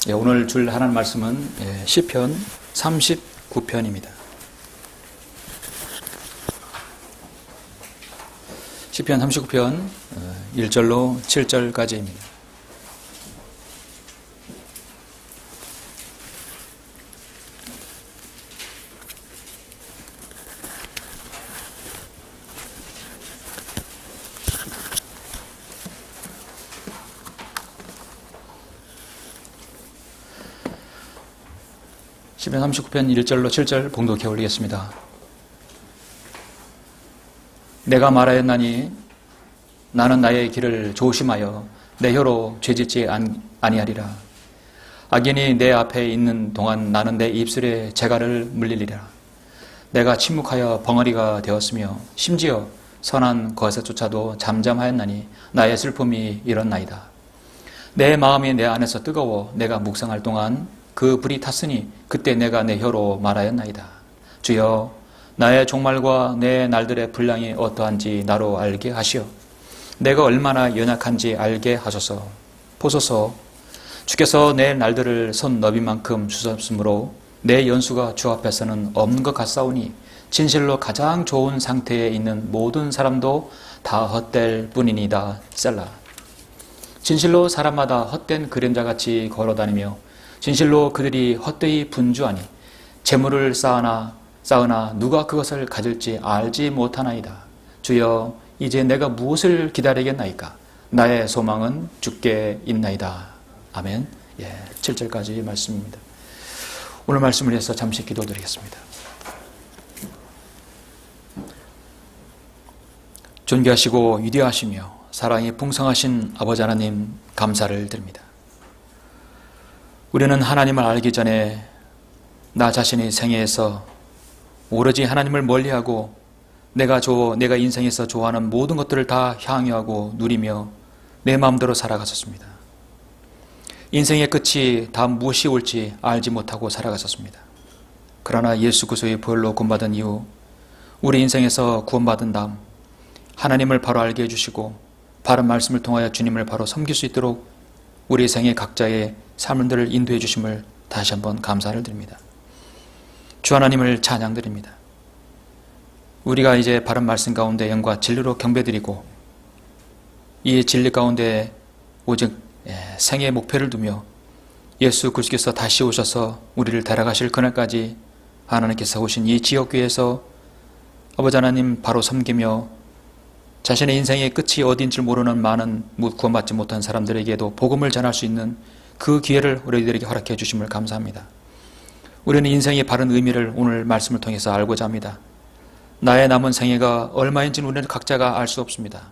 오늘 줄 하나님 말씀은 시편 39편입니다. 시편 39편 1절로 7절까지입니다. 시편 39편 1절로 7절 봉독해 올리겠습니다. 내가 말하였나니 나는 나의 길을 조심하여 내 혀로 죄짓지 아니하리라. 악인이 내 앞에 있는 동안 나는 내 입술에 재갈을 물리리라. 내가 침묵하여 벙어리가 되었으며 심지어 선한 것에조차도 잠잠하였나니 나의 슬픔이 이렇나이다. 내 마음이 내 안에서 뜨거워 내가 묵상할 동안 그 불이 탔으니 그때 내가 내 혀로 말하였나이다. 주여, 나의 종말과 내 날들의 분량이 어떠한지 나로 알게 하시어 내가 얼마나 연약한지 알게 하소서. 보소서, 주께서 내 날들을 손 너비만큼 주셨으므로 내 연수가 주 앞에서는 없는 것 같사오니 진실로 가장 좋은 상태에 있는 모든 사람도 다 헛될 뿐이니다. 셀라. 진실로 사람마다 헛된 그림자같이 걸어다니며 진실로 그들이 헛되이 분주하니 재물을 쌓으나 누가 그것을 가질지 알지 못하나이다. 주여, 이제 내가 무엇을 기다리겠나이까? 나의 소망은 주께 있나이다. 아멘. 7절까지 말씀입니다. 오늘 말씀을 위해서 잠시 기도드리겠습니다. 존귀하시고 위대하시며 사랑이 풍성하신 아버지 하나님, 감사를 드립니다. 우리는 하나님을 알기 전에 나 자신의 생애에서 오로지 하나님을 멀리하고 내가 인생에서 좋아하는 모든 것들을 다 향유하고 누리며 내 마음대로 살아갔었습니다. 인생의 끝이 다 무엇이 올지 알지 못하고 살아갔었습니다. 그러나 예수 그리스도의 보혈로 구원받은 이후 우리 인생에서 구원받은 다음 하나님을 바로 알게 해주시고 바른 말씀을 통하여 주님을 바로 섬길 수 있도록 우리 생애 각자의 삶들을 인도해 주심을 다시 한번 감사를 드립니다. 주 하나님을 찬양드립니다. 우리가 이제 바른 말씀 가운데 영과 진리로 경배드리고 이 진리 가운데 오직 생애의 목표를 두며 예수 그리스도께서 다시 오셔서 우리를 데려가실 그날까지 하나님께서 오신 이 지역교회에서 아버지 하나님 바로 섬기며 자신의 인생의 끝이 어딘 줄 모르는 많은 구원받지 못한 사람들에게도 복음을 전할 수 있는 그 기회를 우리들에게 허락해 주심을 감사합니다. 우리는 인생의 바른 의미를 오늘 말씀을 통해서 알고자 합니다. 나의 남은 생애가 얼마인지는 우리는 각자가 알 수 없습니다.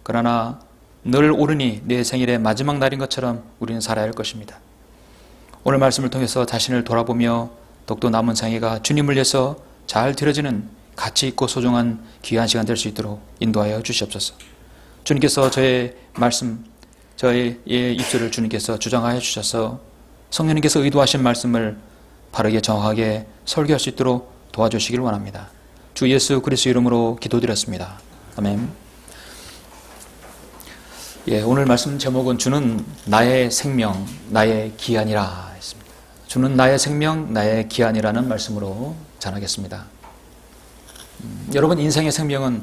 그러나 늘 오르니 내 생일의 마지막 날인 것처럼 우리는 살아야 할 것입니다. 오늘 말씀을 통해서 자신을 돌아보며 더욱더 남은 생애가 주님을 위해서 잘 드려지는 가치 있고 소중한 귀한 시간 될 수 있도록 인도하여 주시옵소서. 주님께서 저의 말씀, 저의 입술을 주님께서 주장하여 주셔서 성령님께서 의도하신 말씀을 바르게 정확하게 설교할 수 있도록 도와주시길 원합니다. 주 예수 그리스도 이름으로 기도드렸습니다. 아멘. 오늘 말씀 제목은 주는 나의 생명, 나의 기한이라 했습니다. 주는 나의 생명, 나의 기한이라는 말씀으로 전하겠습니다. 여러분, 인생의 생명은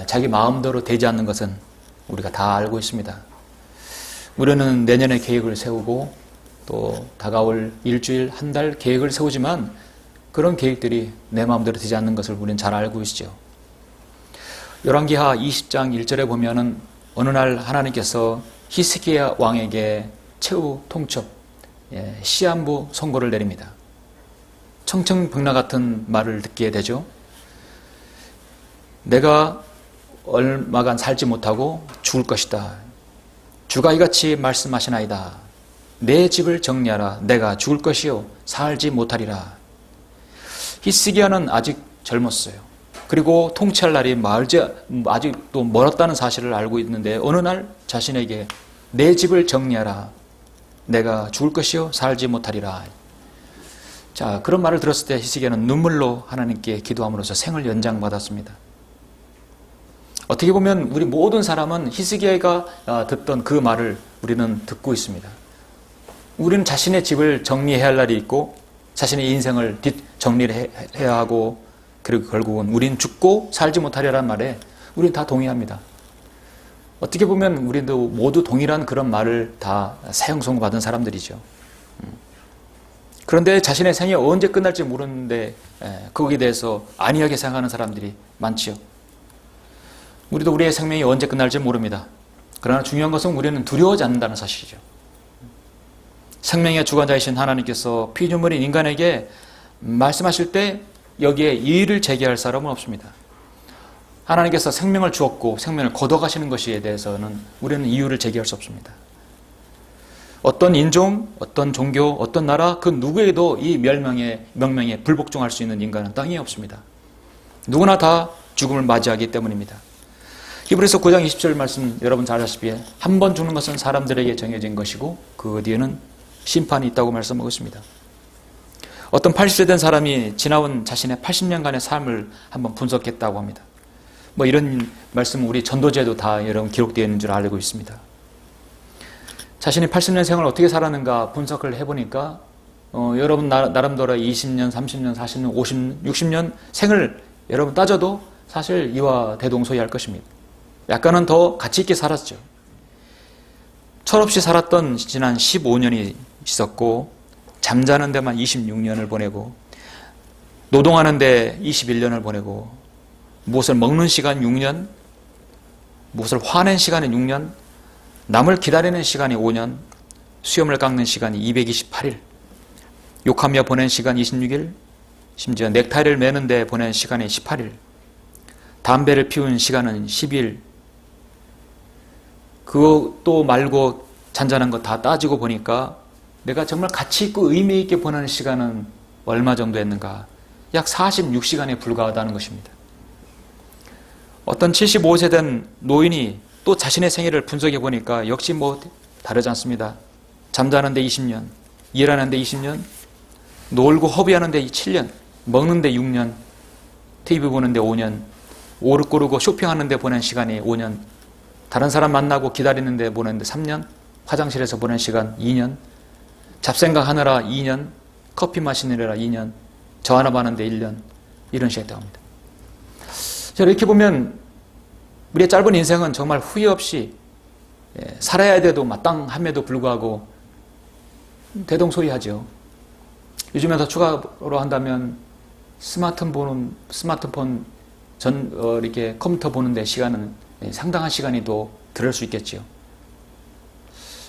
자기 마음대로 되지 않는 것은 우리가 다 알고 있습니다. 우리는 내년에 계획을 세우고 또 다가올 일주일, 한 달 계획을 세우지만 그런 계획들이 내 마음대로 되지 않는 것을 우리는 잘 알고 있죠. 열왕기하 20장 1절에 보면은 어느 날 하나님께서 히스기야 왕에게 최후 통첩, 시한부 선고를 내립니다. 청청병나 같은 말을 듣게 되죠. 내가 얼마간 살지 못하고 죽을 것이다. 주가 이같이 말씀하시나이다. 내 집을 정리하라. 내가 죽을 것이요 살지 못하리라. 히스기야는 아직 젊었어요. 그리고 통치할 날이 아직도 멀었다는 사실을 알고 있는데 어느 날 자신에게 내 집을 정리하라. 내가 죽을 것이요 살지 못하리라. 자, 그런 말을 들었을 때 히스기야는 눈물로 하나님께 기도함으로써 생을 연장받았습니다. 어떻게 보면 우리 모든 사람은 히스기야가 듣던 그 말을 우리는 듣고 있습니다. 우리는 자신의 집을 정리해야 할 날이 있고 자신의 인생을 정리를 해야 하고 그리고 결국은 우리는 죽고 살지 못하리라는 말에 우리는 다 동의합니다. 어떻게 보면 우리도 모두 동일한 그런 말을 다 사형선고받은 사람들이죠. 그런데 자신의 생이 언제 끝날지 모르는데 거기에 대해서 안이하게 생각하는 사람들이 많지요. 우리도 우리의 생명이 언제 끝날지 모릅니다. 그러나 중요한 것은 우리는 두려워하지 않는다는 사실이죠. 생명의 주관자이신 하나님께서 피조물인 인간에게 말씀하실 때 여기에 이의를 제기할 사람은 없습니다. 하나님께서 생명을 주었고 생명을 거둬가시는 것에 대해서는 우리는 이유를 제기할 수 없습니다. 어떤 인종, 어떤 종교, 어떤 나라 그 누구에도 이 명명에 불복종할 수 있는 인간은 땅에 없습니다. 누구나 다 죽음을 맞이하기 때문입니다. 히브리서 9장 20절 말씀 여러분 잘 아시다시피 한 번 죽는 것은 사람들에게 정해진 것이고 그 뒤에는 심판이 있다고 말씀하고 있습니다. 어떤 80세 된 사람이 지나온 자신의 80년간의 삶을 한번 분석했다고 합니다. 이런 말씀은 우리 전도제도 다 여러분 기록되어 있는 줄 알고 있습니다. 자신이 80년 생을 어떻게 살았는가 분석을 해보니까 여러분 나름대로 20년, 30년, 40년, 50년, 60년 생을 여러분 따져도 사실 이와 대동소이할 것입니다. 약간은 더 가치 있게 살았죠. 철없이 살았던 지난 15년이 있었고 잠자는 데만 26년을 보내고 노동하는 데 21년을 보내고 무엇을 먹는 시간 6년, 무엇을 화낸 시간은 6년, 남을 기다리는 시간이 5년, 수염을 깎는 시간이 228일, 욕하며 보낸 시간 26일, 심지어 넥타이를 매는 데 보낸 시간이 18일, 담배를 피운 시간은 10일, 그것도 말고 잔잔한 거 다 따지고 보니까 내가 정말 가치 있고 의미 있게 보내는 시간은 얼마 정도 했는가? 약 46시간에 불과하다는 것입니다. 어떤 75세 된 노인이 또 자신의 생애를 분석해 보니까 역시 다르지 않습니다. 잠자는데 20년, 일하는데 20년, 놀고 허비하는데 7년, 먹는데 6년, TV 보는데 5년, 오르 고르고 쇼핑하는데 보낸 시간이 5년, 다른 사람 만나고 기다리는데 보내는데 3년, 화장실에서 보낸 시간 2년, 잡생각하느라 2년, 커피 마시느라 2년, 전화하는데 1년, 이런 식이 있다고 합니다. 이렇게 보면 우리의 짧은 인생은 정말 후회 없이 살아야 돼도 마땅함에도 불구하고 대동소이하죠. 요즘에 더 추가로 한다면 스마트폰 이렇게 컴퓨터 보는데 시간은 상당한 시간이 또 들을 수 있겠지요.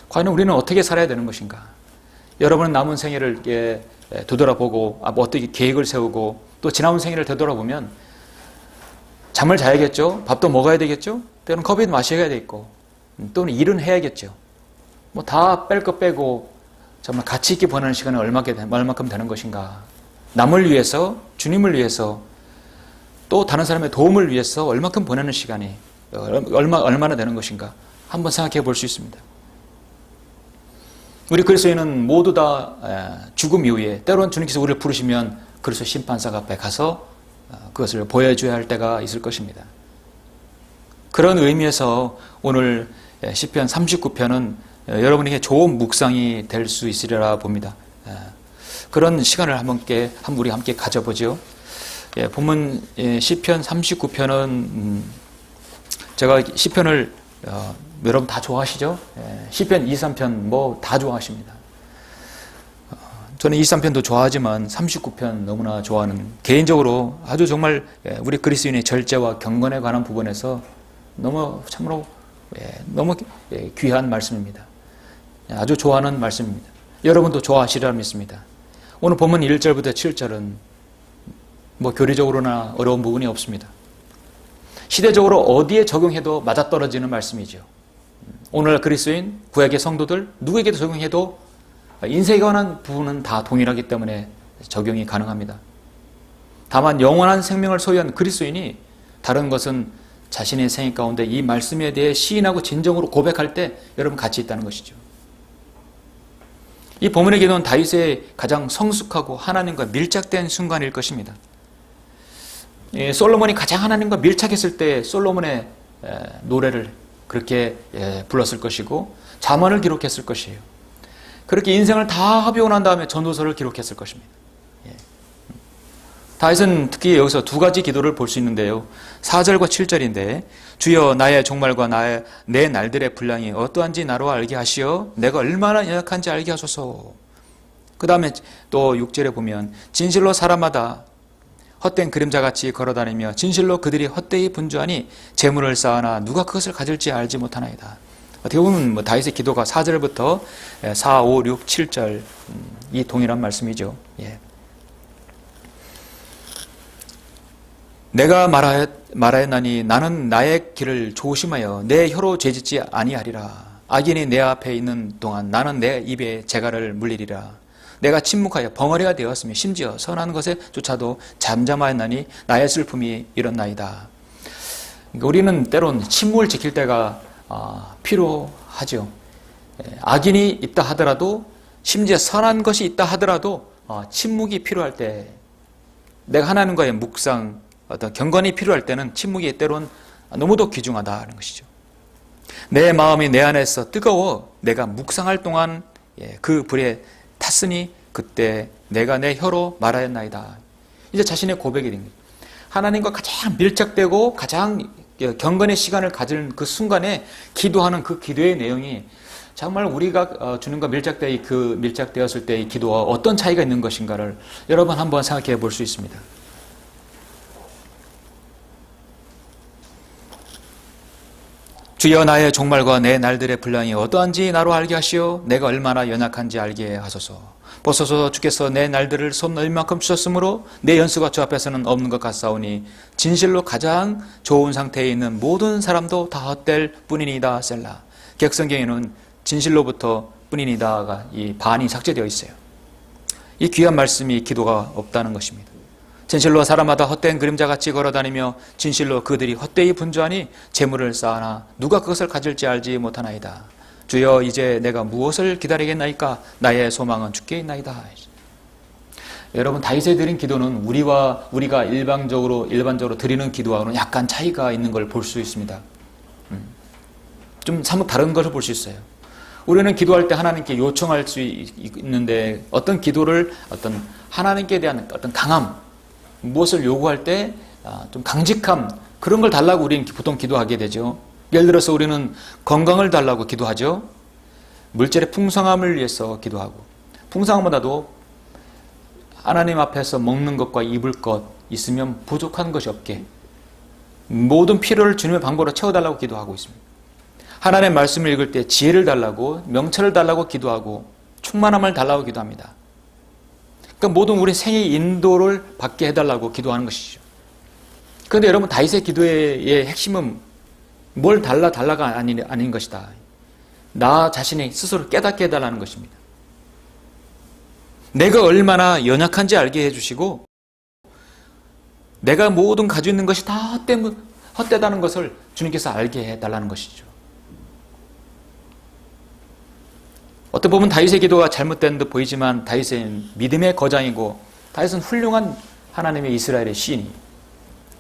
과연 우리는 어떻게 살아야 되는 것인가? 여러분은 남은 생애를 되돌아보고 어떻게 계획을 세우고 또 지나온 생애를 되돌아보면 잠을 자야겠죠. 밥도 먹어야 되겠죠. 때로는 커피도 마셔야 되겠고 또는 일은 해야겠죠. 다 뺄 거 빼고 정말 가치 있게 보내는 시간은 얼마큼 되는 것인가. 남을 위해서, 주님을 위해서, 또 다른 사람의 도움을 위해서 얼마큼 보내는 시간이 얼마나 되는 것인가 한번 생각해 볼 수 있습니다. 우리 그리스도인은 모두 다 죽음 이후에 때로는 주님께서 우리를 부르시면 그리스도 심판석 앞에 가서 그것을 보여줘야 할 때가 있을 것입니다. 그런 의미에서 오늘 시편 39편은 여러분에게 좋은 묵상이 될 수 있으리라 봅니다. 그런 시간을 우리 함께 가져보죠. 본문 시편 39편은 제가 시편을 여러분 다 좋아하시죠? 시편 2, 3편 다 좋아하십니다. 저는 2, 3편도 좋아하지만 39편 너무나 좋아하는, 개인적으로 아주 정말 우리 그리스도인의 절제와 경건에 관한 부분에서 참으로 너무 귀한 말씀입니다. 아주 좋아하는 말씀입니다. 여러분도 좋아하시리라 믿습니다. 오늘 본문 1절부터 7절은 교리적으로나 어려운 부분이 없습니다. 시대적으로 어디에 적용해도 맞아떨어지는 말씀이죠. 오늘 그리스도인, 구약의 성도들 누구에게도 적용해도 인생에 관한 부분은 다 동일하기 때문에 적용이 가능합니다. 다만 영원한 생명을 소유한 그리스도인이 다른 것은 자신의 생애 가운데 이 말씀에 대해 시인하고 진정으로 고백할 때 여러분 가치 있다는 것이죠. 이 본문의 기도는 다윗의 가장 성숙하고 하나님과 밀착된 순간일 것입니다. 솔로몬이 가장 하나님과 밀착했을 때 솔로몬의 노래를 그렇게 불렀을 것이고 잠언을 기록했을 것이에요. 그렇게 인생을 다 합의하고 난 다음에 전도서를 기록했을 것입니다. 예. 다윗은 특히 여기서 두 가지 기도를 볼 수 있는데요. 4절과 7절인데 주여 나의 종말과 내 날들의 분량이 어떠한지 나로 알게 하시어 내가 얼마나 연약한지 알게 하소서. 그 다음에 또 6절에 보면 진실로 사람마다 헛된 그림자같이 걸어다니며 진실로 그들이 헛되이 분주하니 재물을 쌓아나 누가 그것을 가질지 알지 못하나이다. 어떻게 보면 다윗의 기도가 4절부터 4, 5, 6, 7절 이 동일한 말씀이죠. 예. 내가 말하였나니 나는 나의 길을 조심하여 내 혀로 죄짓지 아니하리라. 악인이 내 앞에 있는 동안 나는 내 입에 재갈을 물리리라. 내가 침묵하여 벙어리가 되었으며 심지어 선한 것에조차도 잠잠하였나니 나의 슬픔이 일어나이다. 그러니까 우리는 때론 침묵을 지킬 때가 필요하죠. 악인이 있다 하더라도 심지어 선한 것이 있다 하더라도 침묵이 필요할 때 내가 하나님과의 묵상 어떤 경건이 필요할 때는 침묵이 때론 너무도 귀중하다는 것이죠. 내 마음이 내 안에서 뜨거워 내가 묵상할 동안 그 불에 탔으니 그때 내가 내 혀로 말하였나이다. 이제 자신의 고백이 된 거예요. 하나님과 가장 밀착되고 가장 경건의 시간을 가질 그 순간에 기도하는 그 기도의 내용이 정말 우리가 주님과 밀착되었을 때의 기도와 어떤 차이가 있는 것인가를 여러분 한번 생각해 볼 수 있습니다. 주여 나의 종말과 내 날들의 분량이 어떠한지 나로 알게 하시어 내가 얼마나 연약한지 알게 하소서. 보소서 주께서 내 날들을 손 넣을 만큼 주셨으므로 내 연수가 주 앞에서는 없는 것 같사오니 진실로 가장 좋은 상태에 있는 모든 사람도 다 헛될 뿐이니이다. 셀라. 객성경에는 진실로부터 뿐이니다가 이 반이 삭제되어 있어요. 이 귀한 말씀이 기도가 없다는 것입니다. 진실로 사람마다 헛된 그림자같이 걸어다니며 진실로 그들이 헛되이 분주하니 재물을 쌓아나 누가 그것을 가질지 알지 못하나이다. 주여 이제 내가 무엇을 기다리겠나이까? 나의 소망은 주께 있나이다. 여러분 다윗이 드린 기도는 우리가 일반적으로 드리는 기도하고는 약간 차이가 있는 걸 볼 수 있습니다. 좀 사뭇 다른 것을 볼 수 있어요. 우리는 기도할 때 하나님께 요청할 수 있는데 어떤 기도를 어떤 하나님께 대한 어떤 강함 무엇을 요구할 때 좀 강직함 그런 걸 달라고 우리는 보통 기도하게 되죠. 예를 들어서 우리는 건강을 달라고 기도하죠. 물질의 풍성함을 위해서 기도하고 풍성함보다도 하나님 앞에서 먹는 것과 입을 것 있으면 부족한 것이 없게 모든 필요를 주님의 방법으로 채워달라고 기도하고 있습니다. 하나님의 말씀을 읽을 때 지혜를 달라고 명철을 달라고 기도하고 충만함을 달라고 기도합니다. 그러니까 모든 우리 생의 인도를 받게 해달라고 기도하는 것이죠. 그런데 여러분 다윗의 기도의 핵심은 뭘 달라가 아닌 것이다. 나 자신이 스스로 깨닫게 해달라는 것입니다. 내가 얼마나 연약한지 알게 해주시고 내가 모든 가지고 있는 것이 다 헛되다는 것을 주님께서 알게 해달라는 것이죠. 어떻게 보면 다윗의 기도가 잘못된 듯 보이지만 다윗은 믿음의 거장이고 다윗은 훌륭한 하나님의 이스라엘의 시인이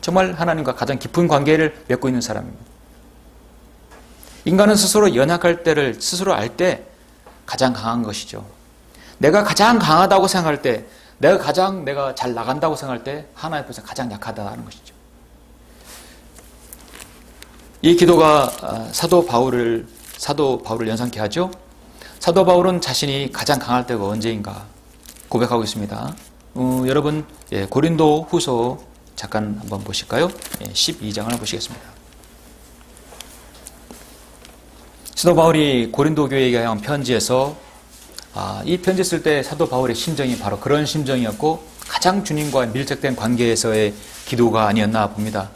정말 하나님과 가장 깊은 관계를 맺고 있는 사람입니다. 인간은 스스로 연약할 때를 스스로 알 때 가장 강한 것이죠. 내가 가장 강하다고 생각할 때 내가 잘 나간다고 생각할 때 하나님 앞에서 가장 약하다는 것이죠. 이 기도가 사도 바울을 연상케 하죠. 사도 바울은 자신이 가장 강할 때가 언제인가 고백하고 있습니다. 여러분 고린도 후서 잠깐 한번 보실까요? 12장을 보시겠습니다. 사도 바울이 고린도 교회에게 한 편지에서 이 편지 쓸 때 사도 바울의 심정이 바로 그런 심정이었고 가장 주님과 밀착된 관계에서의 기도가 아니었나 봅니다.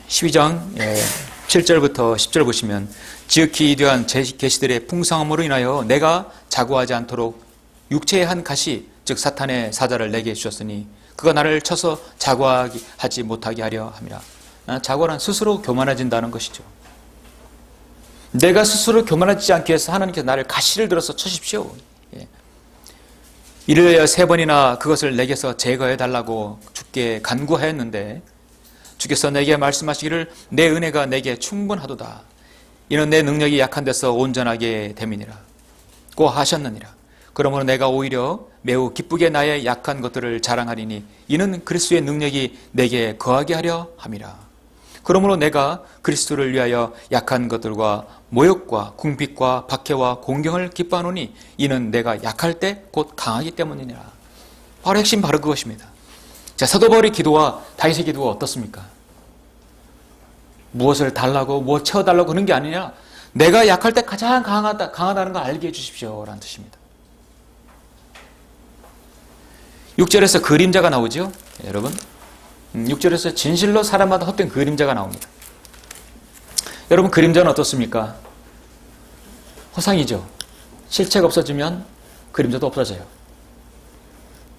12장 7절부터 10절 보시면 지극히 이대한 계시들의 풍성함으로 인하여 내가 자고하지 않도록 육체의 한 가시 즉 사탄의 사자를 내게 주셨으니 그가 나를 쳐서 자고하지 못하게 하려 함이라. 자고란 스스로 교만해진다는 것이죠. 내가 스스로 교만하지 않기 위해서 하나님께서 나를 가시를 들어서 쳐십시오. 이를 위하여 3번이나 그것을 내게서 제거해달라고 주께 간구하였는데 주께서 내게 말씀하시기를 내 은혜가 내게 충분하도다. 이는 내 능력이 약한 데서 온전하게 됨이니라. 하셨느니라. 그러므로 내가 오히려 매우 기쁘게 나의 약한 것들을 자랑하리니 이는 그리스도의 능력이 내게 거하게 하려 함이라. 그러므로 내가 그리스도를 위하여 약한 것들과 모욕과 궁핍과 박해와 공경을 기뻐하노니 이는 내가 약할 때 곧 강하기 때문이니라. 바로 핵심 바로 그것입니다. 자, 사도 바울의 기도와 다윗의 기도가 어떻습니까? 무엇을 달라고 무엇 채워달라고 그런 게 아니냐, 내가 약할 때 가장 강하다는 걸 알게 해주십시오 라는 뜻입니다. 6절에서 그림자가 나오죠, 여러분. 6절에서 진실로 사람마다 헛된 그림자가 나옵니다. 여러분, 그림자는 어떻습니까? 허상이죠. 실체가 없어지면 그림자도 없어져요.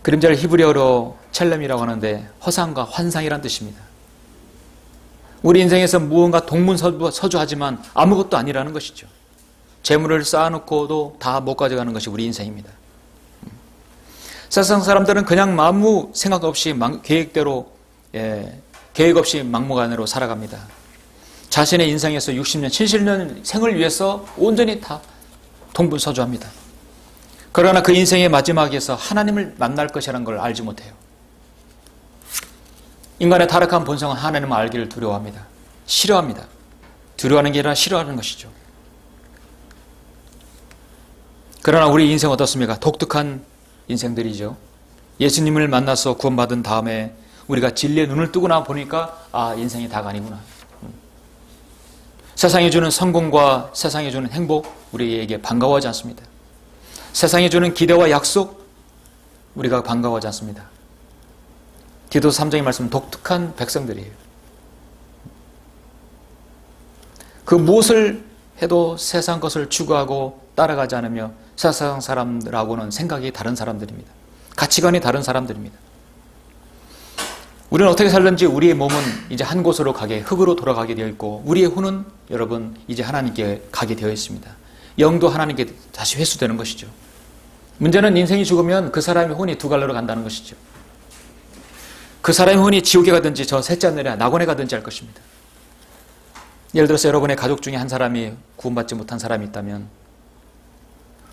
그림자를 히브리어로 첼렘이라고 하는데 허상과 환상이란 뜻입니다. 우리 인생에서 무언가 동문서주하지만 아무것도 아니라는 것이죠. 재물을 쌓아놓고도 다 못 가져가는 것이 우리 인생입니다. 세상 사람들은 그냥 아무 생각 없이 계획 없이 막무가내로 살아갑니다. 자신의 인생에서 60년, 70년 생을 위해서 온전히 다 동분서주합니다. 그러나 그 인생의 마지막에서 하나님을 만날 것이라는 걸 알지 못해요. 인간의 타락한 본성은 하나님을 알기를 두려워합니다. 싫어합니다. 두려워하는 게 아니라 싫어하는 것이죠. 그러나 우리 인생 어떻습니까? 독특한 인생들이죠. 예수님을 만나서 구원받은 다음에 우리가 진리의 눈을 뜨고 나 보니까 인생이 다가 아니구나. 세상이 주는 성공과 세상이 주는 행복 우리에게 반가워하지 않습니다. 세상이 주는 기대와 약속 우리가 반가워하지 않습니다. 디도서 3장의 말씀은 독특한 백성들이에요. 그 무엇을 해도 세상 것을 추구하고 따라가지 않으며 세상 사람들하고는 생각이 다른 사람들입니다. 가치관이 다른 사람들입니다. 우리는 어떻게 살든지 우리의 몸은 이제 한 곳으로 흙으로 돌아가게 되어 있고 우리의 혼은 여러분 이제 하나님께 가게 되어 있습니다. 영도 하나님께 다시 회수되는 것이죠. 문제는 인생이 죽으면 그 사람의 혼이 두 갈래로 간다는 것이죠. 그 사람의 혼이 지옥에 가든지 저 셋째 하늘에 낙원에 가든지 할 것입니다. 예를 들어서 여러분의 가족 중에 한 사람이 구원받지 못한 사람이 있다면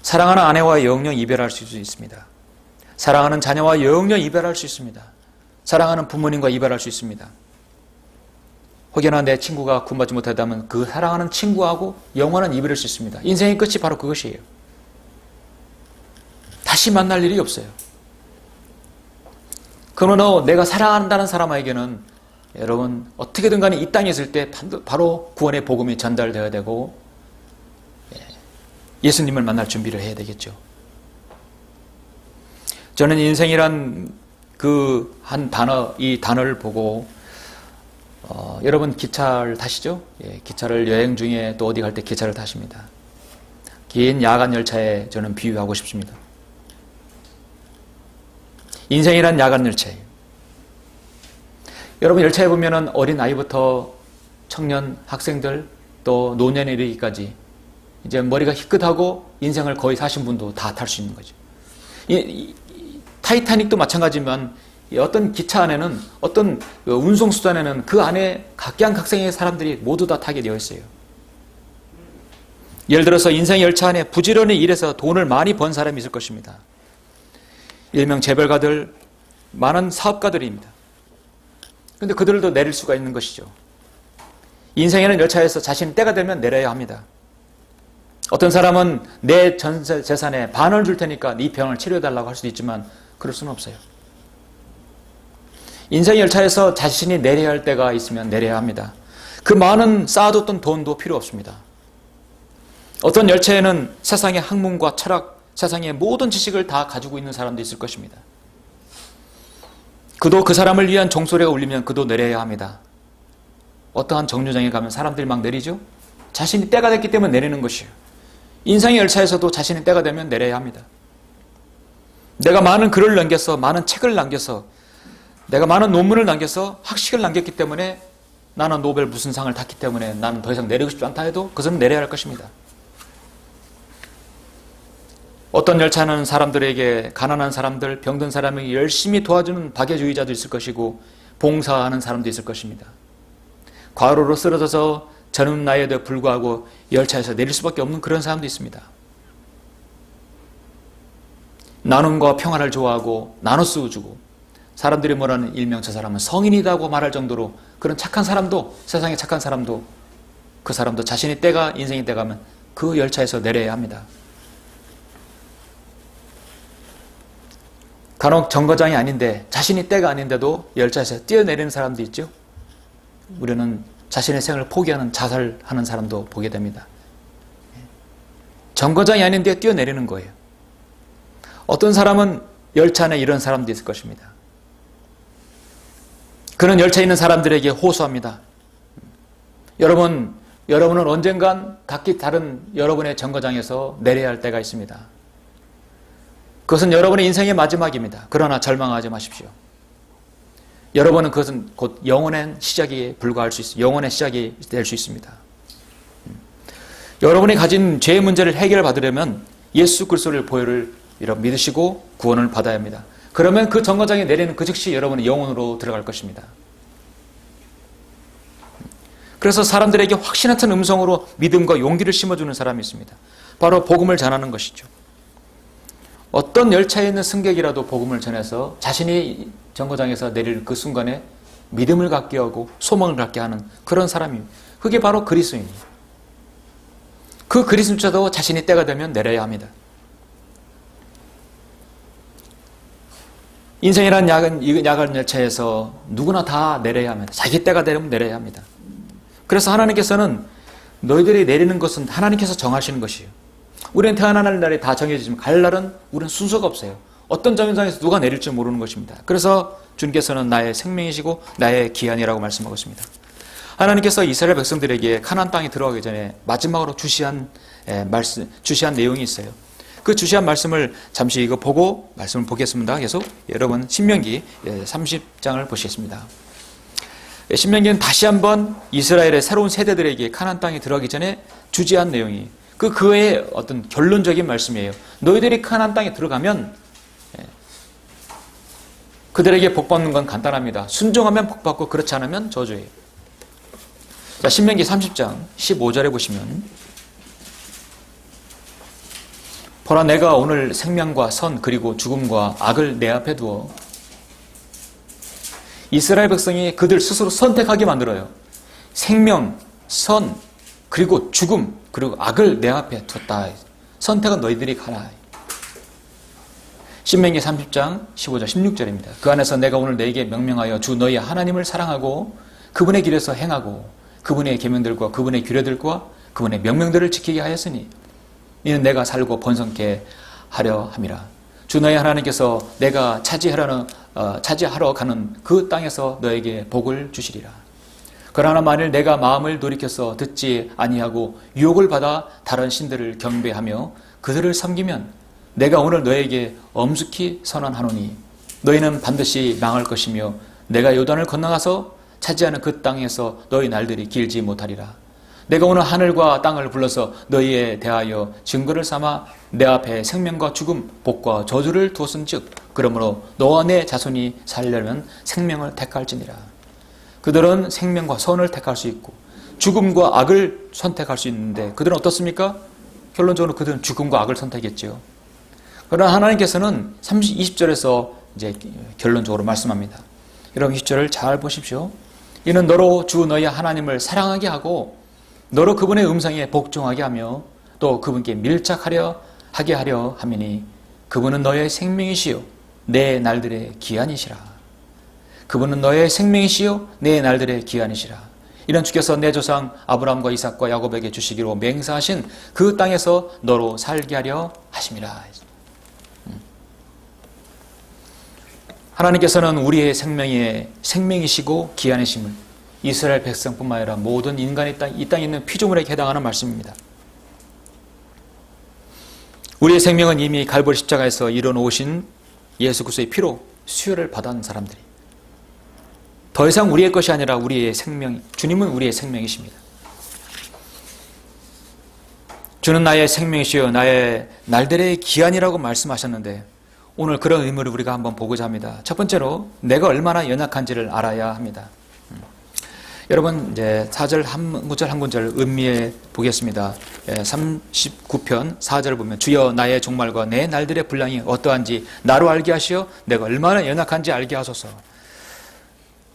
사랑하는 아내와 영영 이별할 수 있습니다. 사랑하는 자녀와 영영 이별할 수 있습니다. 사랑하는 부모님과 이별할 수 있습니다. 혹여나 내 친구가 구원받지 못했다면 그 사랑하는 친구하고 영원한 이별할 수 있습니다. 인생의 끝이 바로 그것이에요. 다시 만날 일이 없어요. 그러나 내가 사랑한다는 사람에게는 여러분 어떻게든 간에 이 땅에 있을 때 바로 구원의 복음이 전달되어야 되고 예수님을 만날 준비를 해야 되겠죠. 저는 인생이란 그 한 단어, 이 단어를 보고 여러분 기차를 타시죠? 기차를 여행 중에 또 어디 갈 때 기차를 타십니다. 긴 야간 열차에 저는 비유하고 싶습니다. 인생이란 야간 열차예요. 여러분 열차에 보면은 어린 아이부터 청년, 학생들 또 노년에 이르기까지 이제 머리가 희끗하고 인생을 거의 사신 분도 다 탈 수 있는 거죠. 타이타닉도 마찬가지지만 어떤 기차 안에는 어떤 운송수단에는 그 안에 각양각색의 사람들이 모두 다 타게 되어 있어요. 예를 들어서 인생의 열차 안에 부지런히 일해서 돈을 많이 번 사람이 있을 것입니다. 일명 재벌가들, 많은 사업가들입니다. 그런데 그들도 내릴 수가 있는 것이죠. 인생에는 열차에서 자신이 때가 되면 내려야 합니다. 어떤 사람은 내 전 재산의 반을 줄 테니까 네 병을 치료해달라고 할 수도 있지만 그럴 수는 없어요. 인생 열차에서 자신이 내려야 할 때가 있으면 내려야 합니다. 그 많은 쌓아뒀던 돈도 필요 없습니다. 어떤 열차에는 세상의 학문과 철학, 세상의 모든 지식을 다 가지고 있는 사람도 있을 것입니다. 그도 그 사람을 위한 종소리가 울리면 그도 내려야 합니다. 어떠한 정류장에 가면 사람들이 막 내리죠? 자신이 때가 됐기 때문에 내리는 것이에요. 인생의 열차에서도 자신이 때가 되면 내려야 합니다. 내가 많은 글을 남겨서, 많은 책을 남겨서, 내가 많은 논문을 남겨서 학식을 남겼기 때문에 나는 노벨 무슨 상을 탔기 때문에 나는 더 이상 내리고 싶지 않다 해도 그것은 내려야 할 것입니다. 어떤 열차는 사람들에게 가난한 사람들, 병든 사람에게 열심히 도와주는 박애주의자도 있을 것이고 봉사하는 사람도 있을 것입니다. 과로로 쓰러져서 젊은 나이에도 불구하고 열차에서 내릴 수밖에 없는 그런 사람도 있습니다. 나눔과 평화를 좋아하고 나눠 쓰어주고 사람들이 뭐라는 일명 저 사람은 성인이라고 말할 정도로 그런 착한 사람도 세상에 착한 사람도 그 사람도 자신이 인생이 때가면 그 열차에서 내려야 합니다. 간혹 정거장이 아닌데 자신이 때가 아닌데도 열차에서 뛰어내리는 사람도 있죠. 우리는 자신의 생을 포기하는 자살하는 사람도 보게 됩니다. 정거장이 아닌데 뛰어내리는 거예요. 어떤 사람은 열차 안에 이런 사람도 있을 것입니다. 그런 열차에 있는 사람들에게 호소합니다. 여러분은 언젠간 각기 다른 여러분의 정거장에서 내려야 할 때가 있습니다. 그것은 여러분의 인생의 마지막입니다. 그러나 절망하지 마십시오. 여러분은 그것은 곧 영원의 시작에 불과할 수 있습니다. 영원의 시작이 될 수 있습니다. 여러분이 가진 죄의 문제를 해결받으려면 예수 그리스도를 보혈을 믿으시고 구원을 받아야 합니다. 그러면 그 정거장에 내리는 그 즉시 여러분은 영혼으로 들어갈 것입니다. 그래서 사람들에게 확신 같은 음성으로 믿음과 용기를 심어주는 사람이 있습니다. 바로 복음을 전하는 것이죠. 어떤 열차에 있는 승객이라도 복음을 전해서 자신이 정거장에서 내릴 그 순간에 믿음을 갖게 하고 소망을 갖게 하는 그런 사람입니다. 그게 바로 그리스도인이에요. 그 그리스도자도 자신이 때가 되면 내려야 합니다. 인생이란 야간 열차에서 누구나 다 내려야 합니다. 자기 때가 되면 내려야 합니다. 그래서 하나님께서는 너희들이 내리는 것은 하나님께서 정하시는 것이에요. 우리는 태어나는 날이 다 정해지지만 갈 날은 우리는 순서가 없어요. 어떤 정류장에서 누가 내릴지 모르는 것입니다. 그래서 주님께서는 나의 생명이시고 나의 기한이라고 말씀하고 있습니다. 하나님께서 이스라엘 백성들에게 가나안 땅에 들어가기 전에 마지막으로 주시한 내용이 있어요. 그 주시한 말씀을 잠시 이거 보고 말씀을 보겠습니다. 계속 여러분 신명기 30장을 보시겠습니다. 신명기는 다시 한번 이스라엘의 새로운 세대들에게 가나안 땅에 들어가기 전에 주지한 내용이 그의 어떤 결론적인 말씀이에요. 너희들이 가나안 땅에 들어가면 그들에게 복 받는 건 간단합니다. 순종하면 복 받고 그렇지 않으면 저주예요. 자, 신명기 30장 15절에 보시면 보라 내가 오늘 생명과 선 그리고 죽음과 악을 내 앞에 두어 이스라엘 백성이 그들 스스로 선택하게 만들어요. 생명, 선, 그리고 죽음, 그리고 악을 내 앞에 뒀다. 선택은 너희들이 가라. 신명기 30장 15절 16절입니다. 그 안에서 내가 오늘 너희에게 명명하여 주 너희 하나님을 사랑하고 그분의 길에서 행하고 그분의 계명들과 그분의 규례들과 그분의 명령들을 지키게 하였으니 이는 내가 살고 번성케 하려 함이라. 주 너희 하나님께서 내가 차지하러 가는 그 땅에서 너에게 복을 주시리라. 그러나 만일 내가 마음을 돌이켜서 듣지 아니하고 유혹을 받아 다른 신들을 경배하며 그들을 섬기면 내가 오늘 너에게 엄숙히 선언하노니 너희는 반드시 망할 것이며 내가 요단을 건너가서 차지하는 그 땅에서 너희 날들이 길지 못하리라. 내가 오늘 하늘과 땅을 불러서 너희에 대하여 증거를 삼아 내 앞에 생명과 죽음, 복과 저주를 두었은즉 그러므로 너와 내 자손이 살려면 생명을 택할지니라. 그들은 생명과 선을 택할 수 있고 죽음과 악을 선택할 수 있는데 그들은 어떻습니까? 결론적으로 그들은 죽음과 악을 선택했죠. 그러나 하나님께서는 20절에서 이제 결론적으로 말씀합니다. 여러분 20절을 잘 보십시오. 이는 너로 주 너희 하나님을 사랑하게 하고 너로 그분의 음성에 복종하게 하며 또 그분께 밀착하려 함이니 그분은 너의 생명이시요 내 날들의 기한이시라. 그분은 너의 생명이시요 내 날들의 기한이시라. 이는 주께서 내 조상 아브라함과 이삭과 야곱에게 주시기로 맹세하신 그 땅에서 너로 살게 하려 하심이라. 하나님께서는 우리의 생명이시고 기한이심을 이스라엘 백성뿐만 아니라 모든 인간이 이 땅에 있는 피조물에게 해당하는 말씀입니다. 우리의 생명은 이미 갈보리 십자가에서 이뤄놓으신 예수 그리스도의 피로 수혈을 받은 사람들이 더 이상 우리의 것이 아니라 우리의 생명, 주님은 우리의 생명이십니다. 주는 나의 생명이시여 나의 날들의 기한이라고 말씀하셨는데 오늘 그런 의무를 우리가 한번 보고자 합니다. 첫 번째로 내가 얼마나 연약한지를 알아야 합니다. 여러분 이제 4절 한 구절 한 구절 음미해 보겠습니다. 39편 4절 보면 주여 나의 종말과 내 날들의 분량이 어떠한지 나로 알게 하시어 내가 얼마나 연약한지 알게 하소서.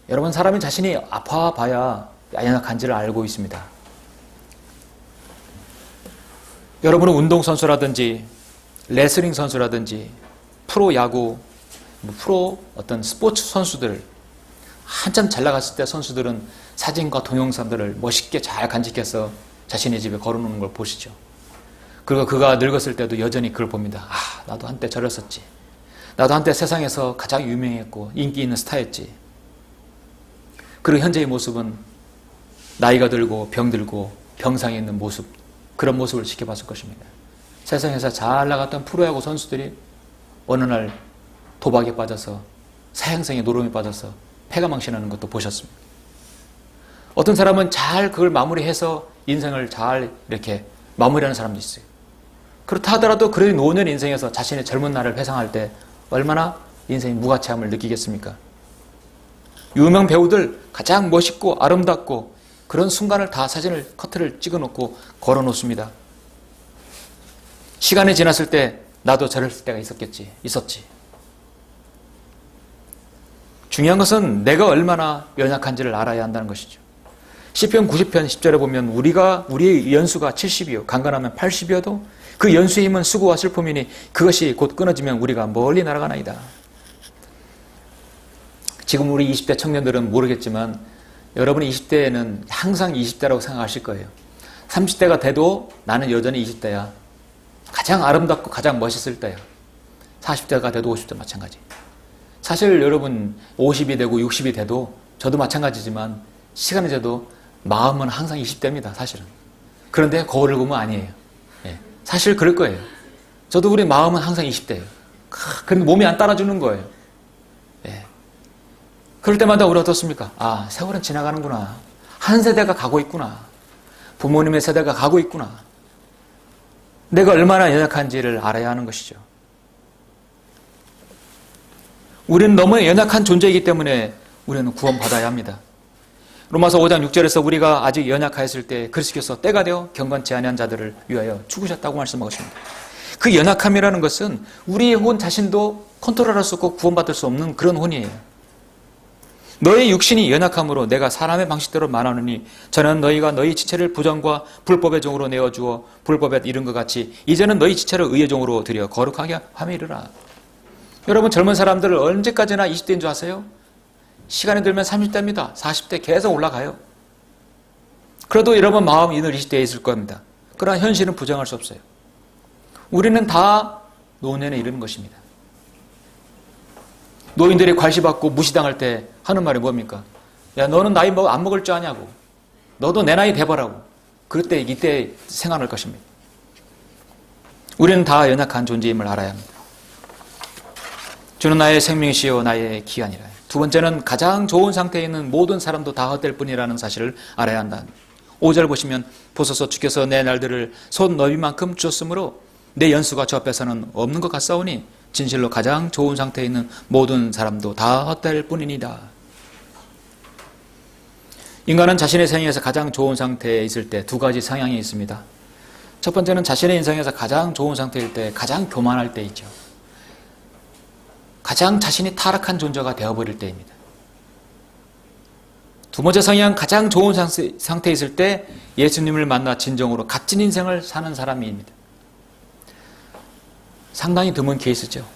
여러분 사람이 자신이 아파봐야 연약한지를 알고 있습니다. 여러분은 운동선수라든지 레슬링 선수라든지 프로야구, 프로 어떤 스포츠 선수들 한참 잘 나갔을 때 선수들은 사진과 동영상들을 멋있게 잘 간직해서 자신의 집에 걸어놓는 걸 보시죠. 그리고 그가 늙었을 때도 여전히 그걸 봅니다. 아, 나도 한때 저랬었지. 나도 한때 세상에서 가장 유명했고 인기 있는 스타였지. 그리고 현재의 모습은 나이가 들고 병들고 병상에 있는 모습, 그런 모습을 지켜봤을 것입니다. 세상에서 잘 나갔던 프로야구 선수들이 어느 날 도박에 빠져서 사형성의 노름에 빠져서 패가 망신하는 것도 보셨습니다. 어떤 사람은 잘 그걸 마무리해서 인생을 잘 이렇게 마무리하는 사람도 있어요. 그렇다 하더라도 그런 노년 인생에서 자신의 젊은 날을 회상할 때 얼마나 인생의 무가치함을 느끼겠습니까? 유명 배우들 가장 멋있고 아름답고 그런 순간을 다 사진을 커트를 찍어놓고 걸어놓습니다. 시간이 지났을 때 나도 저랬을 때가 있었지. 중요한 것은 내가 얼마나 연약한지를 알아야 한다는 것이죠. 시편 90편 10절에 보면 우리의 연수가 70이요 강건하면 80이어도 그 연수의 힘은 수고와 슬픔이니 그것이 곧 끊어지면 우리가 멀리 날아가나이다. 지금 우리 20대 청년들은 모르겠지만 여러분이 20대에는 항상 20대라고 생각하실 거예요. 30대가 돼도 나는 여전히 20대야. 가장 아름답고 가장 멋있을 때야. 40대가 돼도 50대 마찬가지. 사실 여러분 50이 되고 60이 돼도 저도 마찬가지지만 시간이 지나도 마음은 항상 20대입니다. 사실은. 그런데 거울을 보면 아니에요. 사실 그럴 거예요. 저도 우리 마음은 항상 20대예요. 그런데 몸이 안 따라주는 거예요. 그럴 때마다 우리 어떻습니까? 아, 세월은 지나가는구나. 한 세대가 가고 있구나. 부모님의 세대가 가고 있구나. 내가 얼마나 연약한지를 알아야 하는 것이죠. 우리는 너무 연약한 존재이기 때문에 우리는 구원받아야 합니다. 로마서 5장 6절에서 우리가 아직 연약하였을 때 그리스도께서 때가 되어 경건치 아니한 자들을 위하여 죽으셨다고 말씀하십니다. 그 연약함이라는 것은 우리의 혼 자신도 컨트롤할 수 없고 구원받을 수 없는 그런 혼이에요. 너의 육신이 연약함으로 내가 사람의 방식대로 말하느니 저는 너희가 너희 지체를 부정과 불법의 종으로 내어주어 불법에 이른 것 같이 이제는 너희 지체를 의의 종으로 들여 거룩하게 함에 이르라. 여러분 젊은 사람들을 언제까지나 20대인 줄 아세요? 시간이 들면 30대입니다. 40대 계속 올라가요. 그래도 여러분 마음이 늘 20대에 있을 겁니다. 그러나 현실은 부정할 수 없어요. 우리는 다 노년에 이르는 것입니다. 노인들이 괄시받고 무시당할 때 하는 말이 뭡니까? 야, 너는 나이 안 먹을 줄 아냐고. 너도 내 나이 돼보라고. 그때 이때 생각할 것입니다. 우리는 다 연약한 존재임을 알아야 합니다. 주는 나의 생명이시요 나의 기한이라. 두 번째는 가장 좋은 상태에 있는 모든 사람도 다 헛될 뿐이라는 사실을 알아야 한다. 5절 보시면 보소서 주께서 내 날들을 손 너비만큼 주었으므로 내 연수가 저 앞에서는 없는 것 같사오니 진실로 가장 좋은 상태에 있는 모든 사람도 다 헛될 뿐이니다. 인간은 자신의 생애에서 가장 좋은 상태에 있을 때 두 가지 성향이 있습니다. 첫 번째는 자신의 인생에서 가장 좋은 상태일 때 가장 교만할 때 있죠. 가장 자신이 타락한 존재가 되어버릴 때입니다. 두 번째 성향은 가장 좋은 상태에 있을 때 예수님을 만나 진정으로 값진 인생을 사는 사람입니다. 상당히 드문 케이스죠.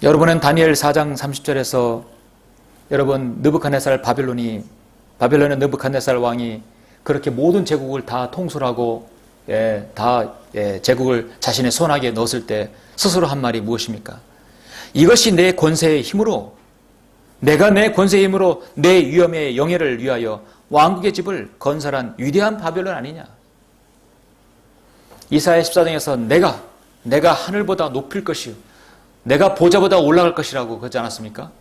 여러분은 다니엘 4장 30절에서 여러분 느부갓네살 바빌론의 느부갓네살 왕이 그렇게 모든 제국을 다 통솔하고 제국을 자신의 손아귀에 넣었을 때 스스로 한 말이 무엇입니까? 이것이 내 권세의 힘으로 내가 내 권세의 힘으로 내 위엄의 영예를 위하여 왕국의 집을 건설한 위대한 바벨론 아니냐. 이사야 14장에서 내가 하늘보다 높일 것이요 내가 보좌보다 올라갈 것이라고 그러지 않았습니까?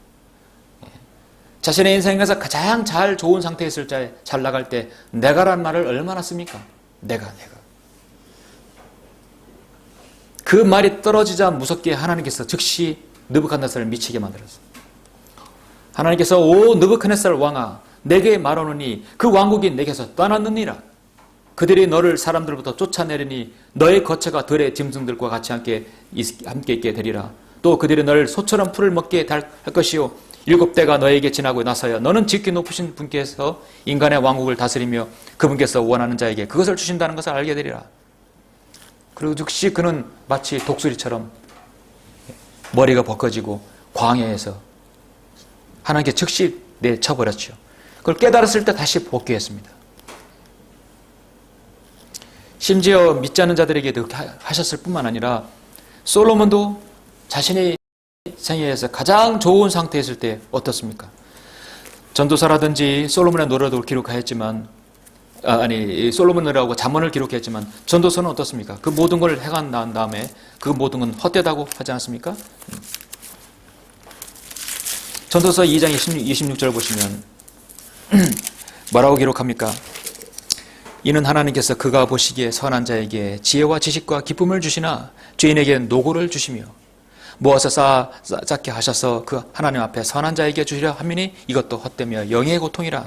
자신의 인생에서 가장 잘 좋은 상태에 있을 때 잘 나갈 때 내가란 말을 얼마나 씁니까? 내가 그 말이 떨어지자 무섭게 하나님께서 즉시 느부갓네살을 미치게 만들었어요. 하나님께서 오 느부갓네살 왕아 내게 말하노니 그 왕국이 내게서 떠났느니라. 그들이 너를 사람들부터 쫓아내리니 너의 거처가 들의 짐승들과 같이 함께 있게 되리라. 또 그들이 너를 소처럼 풀을 먹게 할 것이요 7대가 너에게 지나고 나서야 너는 지극히 높으신 분께서 인간의 왕국을 다스리며 그분께서 원하는 자에게 그것을 주신다는 것을 알게 되리라. 그리고 즉시 그는 마치 독수리처럼 머리가 벗겨지고 광야에서 하나님께 즉시 내쳐버렸죠. 그걸 깨달았을 때 다시 복귀했습니다. 심지어 믿지 않는 자들에게도 하셨을 뿐만 아니라 솔로몬도 자신의 생애에서 가장 좋은 상태에 있을 때 어떻습니까? 전도서라든지 솔로몬의 노래도 기록하였지만 솔로몬이라고 잠언을 기록했지만 전도서는 어떻습니까? 그 모든 걸 해가 난 다음에 그 모든 건 헛되다고 하지 않습니까? 전도서 2장 26절 보시면 뭐라고 기록합니까? 이는 하나님께서 그가 보시기에 선한 자에게 지혜와 지식과 기쁨을 주시나 죄인에게 노고를 주시며 모아서 쌓게 하셔서 그 하나님 앞에 선한 자에게 주시려 하미니 이것도 헛되며 영의 고통이라.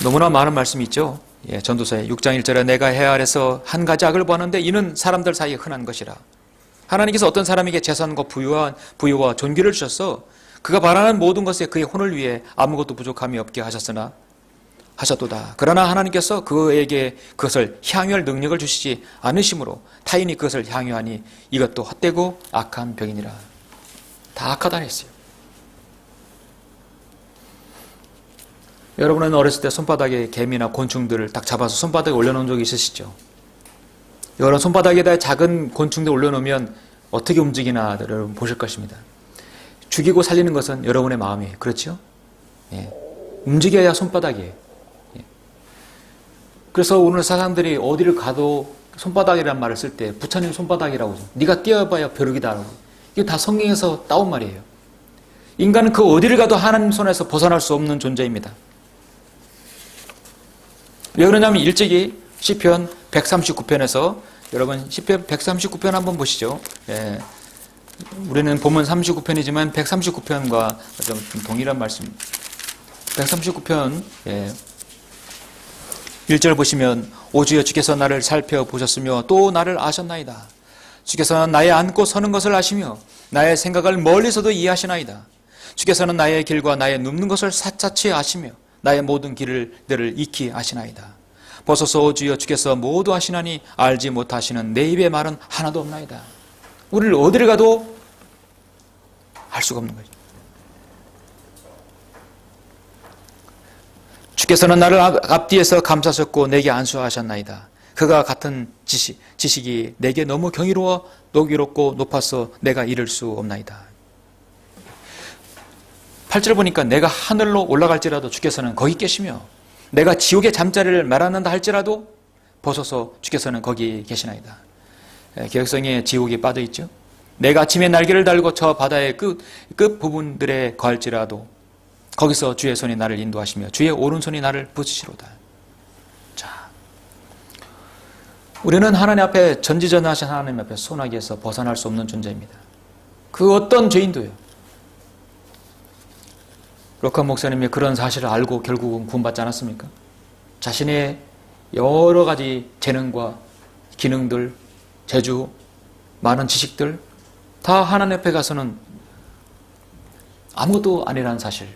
너무나 많은 말씀이 있죠. 전도서에 6장 1절에 내가 해 아래서 한 가지 악을 보았는데 이는 사람들 사이에 흔한 것이라. 하나님께서 어떤 사람에게 재산과 부유와 존귀를 주셔서 그가 바라는 모든 것에 그의 혼을 위해 아무것도 부족함이 없게 하셨도다. 그러나 하나님께서 그에게 그것을 향유할 능력을 주시지 않으심으로 타인이 그것을 향유하니 이것도 헛되고 악한 병이니라. 다 악하다 했어요. 여러분은 어렸을 때 손바닥에 개미나 곤충들을 딱 잡아서 손바닥에 올려놓은 적이 있으시죠? 여러분 손바닥에다 작은 곤충들 올려놓으면 어떻게 움직이나 여러분 보실 것입니다. 죽이고 살리는 것은 여러분의 마음이에요. 그렇죠? 움직여야 손바닥이에요. 그래서 오늘 사람들이 어디를 가도 손바닥이라는 말을 쓸 때 부처님 손바닥이라고 네가 뛰어봐야 벼룩이다라고. 이게 다 성경에서 따온 말이에요. 인간은 그 어디를 가도 하나님 손에서 벗어날 수 없는 존재입니다. 왜 그러냐면 일찍이 시편 139편에서 여러분 시편 139편 한번 보시죠. 우리는 본문 39편이지만 139편과 좀 동일한 말씀. 139편 1절 보시면 오주여 주께서 나를 살펴보셨으며 또 나를 아셨나이다. 주께서는 나의 앉고 서는 것을 아시며 나의 생각을 멀리서도 이해하시나이다. 주께서는 나의 길과 나의 눕는 것을 사차치 아시며 나의 모든 길들을 익히 아시나이다. 보소서 오주여 주께서 모두 아시나니 알지 못하시는 내 입의 말은 하나도 없나이다. 우리를 어디를 가도 알 수가 없는 거죠. 주께서는 나를 앞뒤에서 감싸셨고 내게 안수하셨나이다. 그가 같은 지식이 내게 너무 경이로워 노기롭고 높아서 내가 이를 수 없나이다. 8절 보니까 내가 하늘로 올라갈지라도 주께서는 거기 계시며 내가 지옥의 잠자리를 말하는다 할지라도 보소서 주께서는 거기 계시나이다. 개혁성에 지옥이 빠져있죠. 내가 아침에 날개를 달고 저 바다의 끝 부분들에 거할지라도 거기서 주의 손이 나를 인도하시며 주의 오른손이 나를 붙이시로다. 자, 우리는 하나님 앞에 전지전능하신 하나님 앞에 소나기에서 벗어날 수 없는 존재입니다. 그 어떤 죄인도요. 록한 목사님이 그런 사실을 알고 결국은 구원받지 않았습니까? 자신의 여러 가지 재능과 기능들, 재주, 많은 지식들 다 하나님 앞에 가서는 아무것도 아니라는 사실.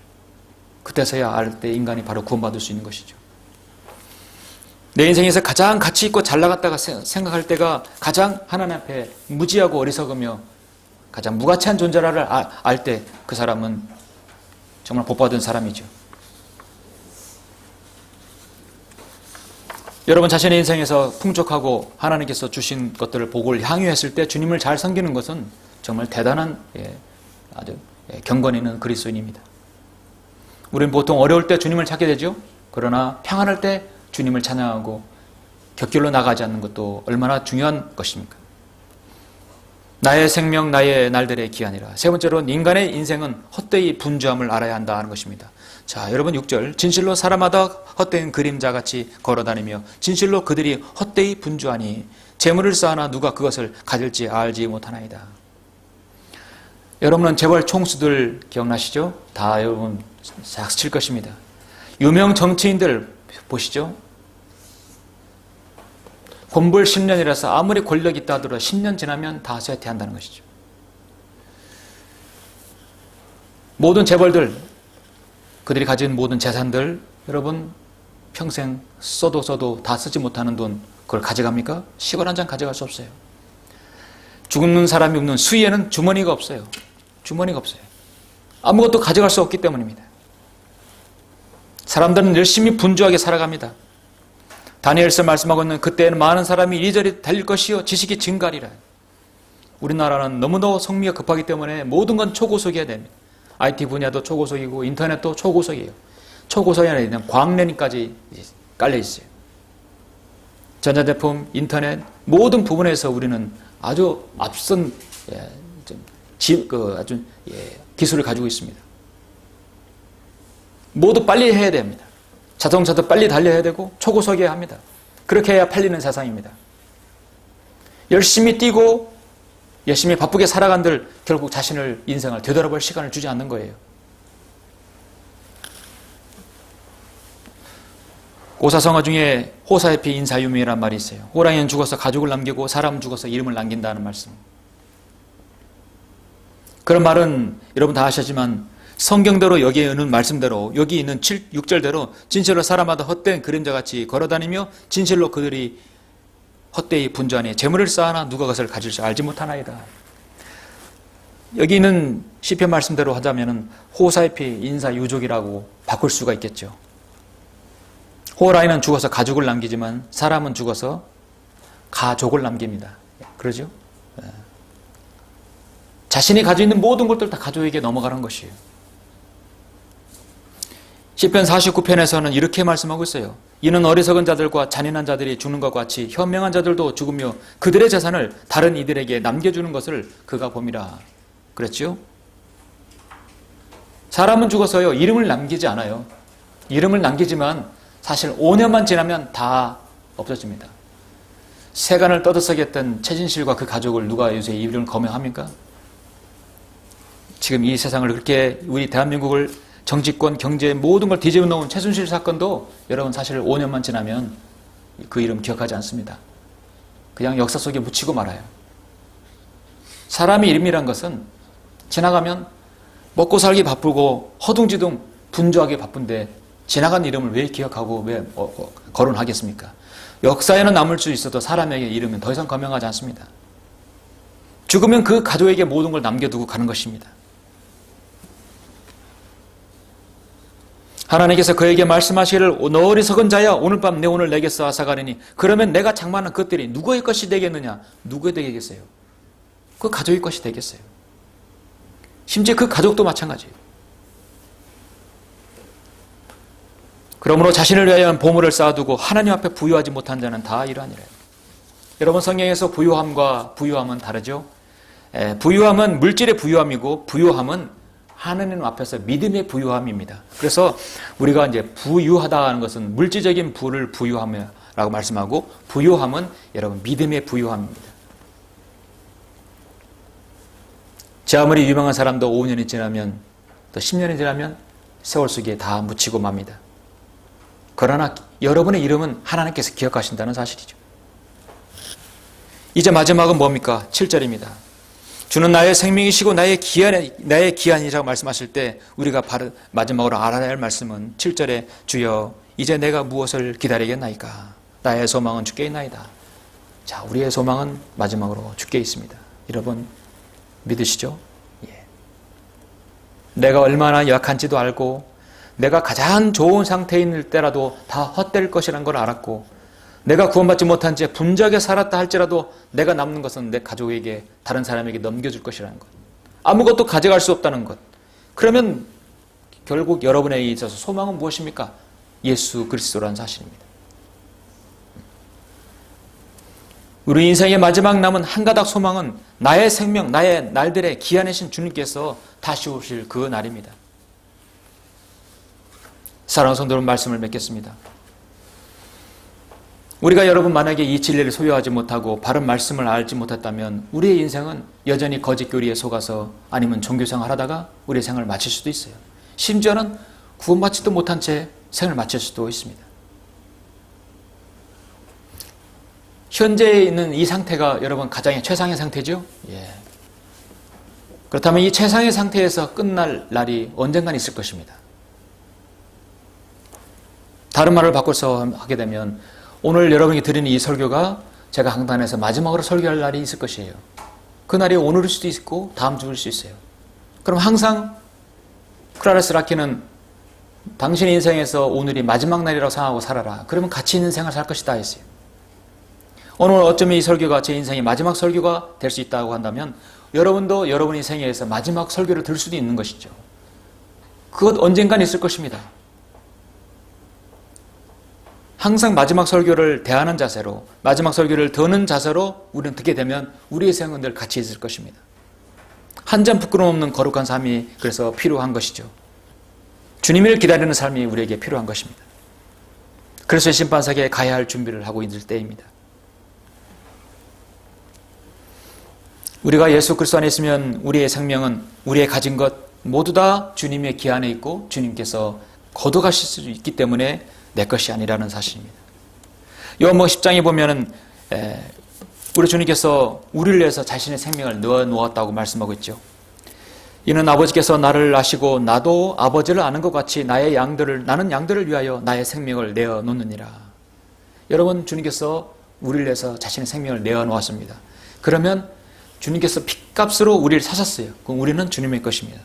그때서야 알 때 인간이 바로 구원받을 수 있는 것이죠. 내 인생에서 가장 가치 있고 잘 나갔다가 생각할 때가 가장 하나님 앞에 무지하고 어리석으며 가장 무가치한 존재라를 알 때 그 사람은 정말 복받은 사람이죠. 여러분 자신의 인생에서 풍족하고 하나님께서 주신 것들을 복을 향유했을 때 주님을 잘 섬기는 것은 정말 대단한 아주 경건 있는 그리스도인입니다. 우리는 보통 어려울 때 주님을 찾게 되죠. 그러나 평안할 때 주님을 찬양하고 곁길로 나가지 않는 것도 얼마나 중요한 것입니까? 나의 생명, 나의 날들의 기한이라. 세 번째로는 인간의 인생은 헛되이 분주함을 알아야 한다는 것입니다. 자, 여러분 6절. 진실로 사람마다 헛된 그림자같이 걸어다니며 진실로 그들이 헛되이 분주하니 재물을 쌓아나 누가 그것을 가질지 알지 못하나이다. 여러분은 재벌 총수들 기억나시죠? 다 여러분 싹 스칠 것입니다. 유명 정치인들 보시죠? 권불 10년이라서 아무리 권력이 있다 하더라도 10년 지나면 다 쇠퇴한다는 것이죠. 모든 재벌들, 그들이 가진 모든 재산들, 여러분 평생 써도 다 쓰지 못하는 돈 그걸 가져갑니까? 시골 한 장 가져갈 수 없어요. 죽는 사람이 없는 수위에는 주머니가 없어요. 주머니가 없어요. 아무것도 가져갈 수 없기 때문입니다. 사람들은 열심히 분주하게 살아갑니다. 다니엘서 말씀하고 있는 그때에는 많은 사람이 이리저리 달릴 것이요 지식이 증가리라. 우리나라는 너무도 성미가 급하기 때문에 모든 건 초고속이어야 됩니다. IT 분야도 초고속이고 인터넷도 초고속이에요. 초고속이 아니라 그냥 광랜까지 깔려 있어요. 전자제품, 인터넷 모든 부분에서 우리는 아주 앞선 기술을 가지고 있습니다. 모두 빨리 해야 됩니다. 자동차도 빨리 달려야 되고 초고속이어야 합니다. 그렇게 해야 팔리는 세상입니다. 열심히 뛰고 열심히 바쁘게 살아간들 결국 자신을 인생을 되돌아볼 시간을 주지 않는 거예요. 고사성어 중에 호사에피 인사유명이라는 말이 있어요. 호랑이는 죽어서 가족을 남기고 사람은 죽어서 이름을 남긴다는 말씀. 그런 말은 여러분 다 아시지만 성경대로 여기에 있는 말씀대로 여기 있는 6절대로 진실로 사람마다 헛된 그림자같이 걸어다니며 진실로 그들이 헛되이 분주하니 재물을 쌓아나 누가 그것을 가질 줄 알지 못하나이다. 여기 있는 시편 말씀대로 하자면 호사에피 인사유족이라고 바꿀 수가 있겠죠. 호랑이는 죽어서 가족을 남기지만 사람은 죽어서 가족을 남깁니다. 그러죠? 자신이 가지고 있는 모든 것들 다 가족에게 넘어가는 것이에요. 시편 49편에서는 이렇게 말씀하고 있어요. 이는 어리석은 자들과 잔인한 자들이 죽는 것과 같이 현명한 자들도 죽으며 그들의 재산을 다른 이들에게 남겨주는 것을 그가 봄이라. 그랬죠? 사람은 죽어서요 이름을 남기지 않아요. 이름을 남기지만 사실 5년만 지나면 다 없어집니다. 세간을 떠들썩했던 최진실과 그 가족을 누가 요새 이름을 거명합니까? 지금 이 세상을 그렇게 우리 대한민국을 정치권, 경제 모든 걸 뒤집어 놓은 최순실 사건도 여러분 사실 5년만 지나면 그 이름 기억하지 않습니다. 그냥 역사 속에 묻히고 말아요. 사람의 이름이란 것은 지나가면 먹고 살기 바쁘고 허둥지둥 분주하게 바쁜데 지나간 이름을 왜 기억하고 왜 거론하겠습니까? 역사에는 남을 수 있어도 사람에게 이름은 더 이상 거명하지 않습니다. 죽으면 그 가족에게 모든 걸 남겨두고 가는 것입니다. 하나님께서 그에게 말씀하시기를 너 어리석은 자야 오늘 밤 내 오늘 내게서 앗아가리니 그러면 내가 장만한 것들이 누구의 것이 되겠느냐? 누구의 되겠어요? 그 가족의 것이 되겠어요. 심지어 그 가족도 마찬가지예요. 그러므로 자신을 위하여 보물을 쌓아두고 하나님 앞에 부유하지 못한 자는 다 이러하니라. 여러분 성경에서 부유함과 부유함은 다르죠? 부유함은 물질의 부유함이고 부유함은 하나님 앞에서 믿음의 부유함입니다. 그래서 우리가 이제 부유하다 하는 것은 물질적인 부를 부유함이라고 말씀하고 부유함은 여러분 믿음의 부유함입니다. 제 아무리 유명한 사람도 5년이 지나면 또 10년이 지나면 세월 속에 다 묻히고 맙니다. 그러나 여러분의 이름은 하나님께서 기억하신다는 사실이죠. 이제 마지막은 뭡니까? 7절입니다. 주는 나의 생명이시고 나의 기한이라고 말씀하실 때 우리가 바로 마지막으로 알아야 할 말씀은 7절에 주여 이제 내가 무엇을 기다리겠나이까? 나의 소망은 주께 있나이다. 자, 우리의 소망은 마지막으로 주께 있습니다. 여러분 믿으시죠? 예. 내가 얼마나 약한지도 알고 내가 가장 좋은 상태에 있을 때라도 다 헛될 것이라는 걸 알았고 내가 구원받지 못한 채 분주하게 살았다 할지라도 내가 남는 것은 내 가족에게 다른 사람에게 넘겨줄 것이라는 것. 아무것도 가져갈 수 없다는 것. 그러면 결국 여러분에게 있어서 소망은 무엇입니까? 예수 그리스도라는 사실입니다. 우리 인생의 마지막 남은 한 가닥 소망은 나의 생명, 나의 날들의 기한이신 주님께서 다시 오실 그 날입니다. 사랑하는 성도 여러분 말씀을 맺겠습니다. 우리가 여러분 만약에 이 진리를 소유하지 못하고 바른 말씀을 알지 못했다면 우리의 인생은 여전히 거짓 교리에 속아서 아니면 종교생활 하다가 우리의 생을 마칠 수도 있어요. 심지어는 구원받지도 못한 채 생을 마칠 수도 있습니다. 현재 있는 이 상태가 여러분 가장 최상의 상태죠? 예. 그렇다면 이 최상의 상태에서 끝날 날이 언젠간 있을 것입니다. 다른 말을 바꿔서 하게 되면 오늘 여러분이 드리는 이 설교가 제가 강단에서 마지막으로 설교할 날이 있을 것이에요. 그 날이 오늘일 수도 있고 다음 주일 수 있어요. 그럼 항상 크라레스 라키는 당신 인생에서 오늘이 마지막 날이라고 생각하고 살아라. 그러면 가치 있는 생활을 살 것이다 했어요. 오늘 어쩌면 이 설교가 제 인생의 마지막 설교가 될 수 있다고 한다면 여러분도 여러분 인생에서 마지막 설교를 들 수도 있는 것이죠. 그것 언젠간 있을 것입니다. 항상 마지막 설교를 대하는 자세로, 마지막 설교를 드는 자세로 우리는 듣게 되면 우리의 생은 늘 가치 있을 것입니다. 한 점 부끄럼 없는 거룩한 삶이 그래서 필요한 것이죠. 주님을 기다리는 삶이 우리에게 필요한 것입니다. 그래서 심판석에 가야 할 준비를 하고 있을 때입니다. 우리가 예수 그리스도 안에 있으면 우리의 생명은 우리의 가진 것 모두 다 주님의 기 안에 있고 주님께서 거둬가실 수 있기 때문에 내 것이 아니라는 사실입니다. 요한복음 10장에 보면은 우리 주님께서 우리를 위해서 자신의 생명을 넣어 놓았다고 말씀하고 있죠. 이는 아버지께서 나를 아시고 나도 아버지를 아는 것 같이 나는 양들을 위하여 나의 생명을 내어 놓느니라. 여러분, 주님께서 우리를 위해서 자신의 생명을 내어 놓았습니다. 그러면 주님께서 핏값으로 우리를 사셨어요. 그럼 우리는 주님의 것입니다.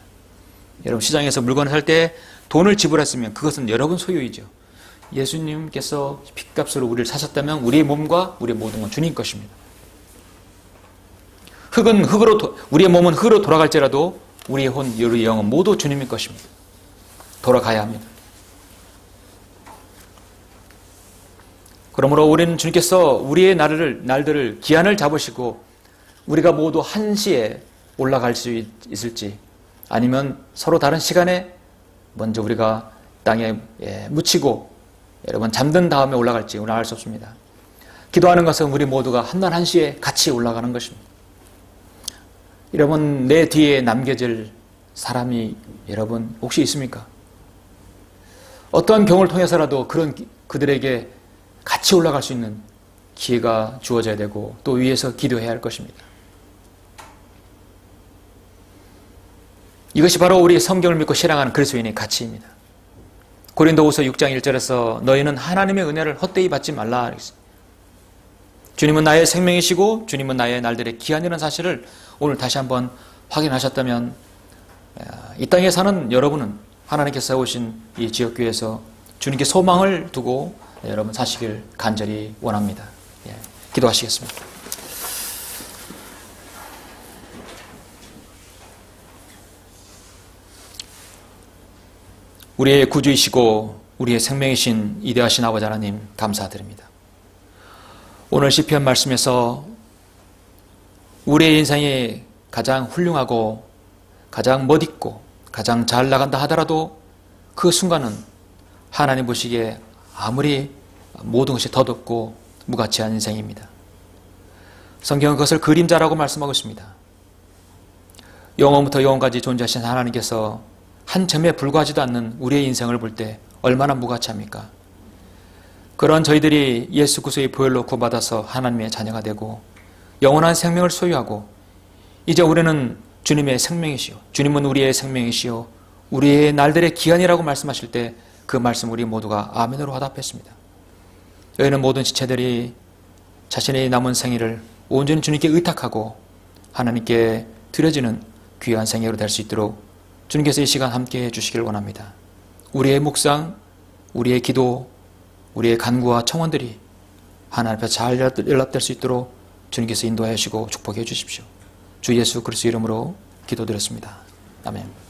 여러분, 시장에서 물건을 살 때 돈을 지불했으면 그것은 여러분 소유이죠. 예수님께서 핏값으로 우리를 사셨다면 우리의 몸과 우리의 모든 건 주님 것입니다. 우리의 몸은 흙으로 돌아갈지라도 우리의 혼, 우리의 영은 모두 주님의 것입니다. 돌아가야 합니다. 그러므로 우리는 주님께서 우리의 날들을 기한을 잡으시고 우리가 모두 한시에 올라갈 수 있을지 아니면 서로 다른 시간에 먼저 우리가 땅에 묻히고 여러분 잠든 다음에 올라갈지 우리는 알 수 없습니다. 기도하는 것은 우리 모두가 한날 한시에 같이 올라가는 것입니다. 여러분, 내 뒤에 남겨질 사람이 여러분 혹시 있습니까? 어떠한 경우를 통해서라도 그들에게 같이 올라갈 수 있는 기회가 주어져야 되고 또 위에서 기도해야 할 것입니다. 이것이 바로 우리 성경을 믿고 신앙하는 그리스도인의 가치입니다. 고린도후서 6장 1절에서 너희는 하나님의 은혜를 헛되이 받지 말라. 주님은 나의 생명이시고 주님은 나의 날들의 기한이라는 사실을 오늘 다시 한번 확인하셨다면 이 땅에 사는 여러분은 하나님께서 세우신 이 지역교회에서 주님께 소망을 두고 여러분 사시길 간절히 원합니다. 기도하시겠습니다. 우리의 구주이시고 우리의 생명이신 이대하신 아버지 하나님 감사드립니다. 오늘 시편 말씀에서 우리의 인생이 가장 훌륭하고 가장 멋있고 가장 잘 나간다 하더라도 그 순간은 하나님 보시기에 아무리 모든 것이 덧없고 무가치한 인생입니다. 성경은 그것을 그림자라고 말씀하고 있습니다. 영원부터 영원까지 존재하신 하나님께서 한 점에 불과하지도 않는 우리의 인생을 볼 때 얼마나 무가치합니까? 그런 저희들이 예수 그리스도의 보혈로 구원받아서 하나님의 자녀가 되고 영원한 생명을 소유하고 이제 우리는 주님의 생명이시오, 주님은 우리의 생명이시오, 우리의 날들의 기한이라고 말씀하실 때 그 말씀 우리 모두가 아멘으로 화답했습니다. 저희는 모든 지체들이 자신의 남은 생일을 온전히 주님께 의탁하고 하나님께 드려지는 귀한 생애로 될 수 있도록 주님께서 이 시간 함께해 주시길 원합니다. 우리의 묵상, 우리의 기도, 우리의 간구와 청원들이 하나님 앞에 잘 연락될 수 있도록 주님께서 인도하여 주시고 축복해 주십시오. 주 예수 그리스도 이름으로 기도드렸습니다. 아멘.